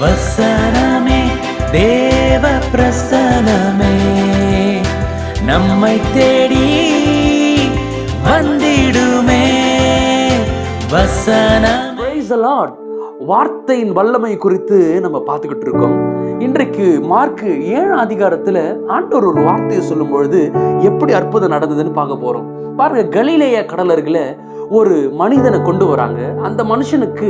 வசனமே தேவ பிரசனமே நம்மை தேடி வந்திடுமே. வசனம். Praise the Lord. வார்த்தையின் வல்லமை குறித்து நம்ம பார்த்துக்கிட்டு இருக்கோம். இன்றைக்கு மார்க் 7 அதிகாரத்துல ஆண்டவர் ஒரு வார்த்தையை சொல்லும் பொழுது எப்படி அற்புதம் நடந்ததுன்னு பார்க்க போறோம். பாருங்க, கலிலேய கடலருகில ஒரு மனிதனை கொண்டு வராங்க. அந்த மனுஷனுக்கு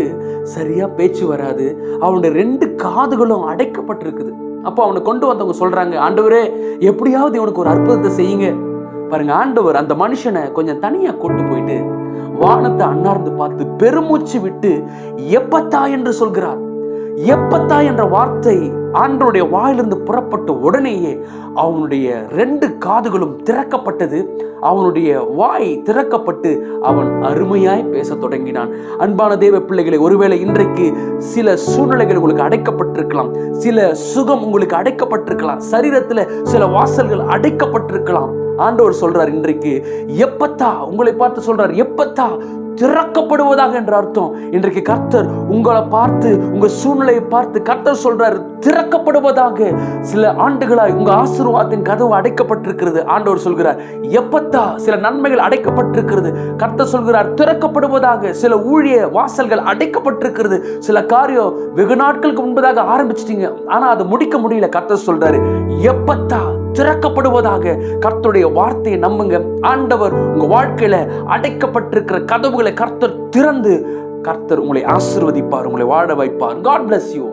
சரியா பேச்சு வராது, அவனுடைய 2 காதுகளும் அடைக்கப்பட்டிருக்குது. அப்போ அவனை கொண்டு வந்தவங்க சொல்றாங்க, ஆண்டவரே எப்படியாவது இவனுக்கு ஒரு அற்புதத்தை செய்யுங்க. பாருங்க, ஆண்டவர் அந்த மனுஷனை கொஞ்சம் தனியா கூட்டு போயிட்டு வானத்தை அண்ணார்ந்து பார்த்து பெருமூச்சு விட்டு எப்பத்தா என்று சொல்கிறார். எப்பத்தா என்ற வார்த்தை ஆண்டவருடைய வாயிலிருந்து புறப்பட்ட உடனேயே அவனுடைய 2 காதுகளும் திறக்கப்பட்டது. அவனுடைய வாய் திறக்கப்பட்டு அவன் அருமையாய் பேச தொடங்கினான். அன்பான தேவ பிள்ளைகளை, ஒருவேளை இன்றைக்கு சில சூழ்நிலைகள் உங்களுக்கு அடைக்கப்பட்டிருக்கலாம், சில சுகம் உங்களுக்கு அடைக்கப்பட்டிருக்கலாம், சரீரத்துல சில வாசல்கள் அடைக்கப்பட்டிருக்கலாம். ஆண்டவர் சொல்றார், இன்றைக்கு எப்பத்தா, உங்களை பார்த்து சொல்றார், எப்பத்தா திறக்கப்படுவதாக என்ற அர்த்தம். இன்றைக்கு கர்த்தர் உங்களை பார்த்து, உங்க சூழ்நிலையை பார்த்து கர்த்தர் சொல்றார், திறக்கப்படுவதாக. சில ஆண்டுகளாய் உங்க ஆசீர்வாதத்தின் கதவு அடைக்கப்பட்டிருக்கிறது. ஆண்டவர் சொல்கிறார், எப்பத்தா சில நன்மைகள் அடைக்கப்பட்டிருக்கிறது. கர்த்தர் சொல்கிறார், திறக்கப்படுவதாக. சில ஊழிய வாசல்கள் அடைக்கப்பட்டிருக்கிறது. சில காரியம் வெகு நாட்களுக்கு முன்பதாக ஆரம்பிச்சிட்டீங்க, ஆனா அதை முடிக்க முடியல. கர்த்தர் சொல்றாரு, எப்பத்தா திறக்கப்படுவதாக. கர்த்தருடைய வார்த்தையை நம்புங்க. ஆண்டவர் உங்க வாழ்க்கையில அடைக்கப்பட்டிருக்கிற கதவுகளை கர்த்தர் திறந்து கர்த்தர் உங்களை ஆசீர்வதிப்பார், உங்களை வாழ வைப்பார். God bless you.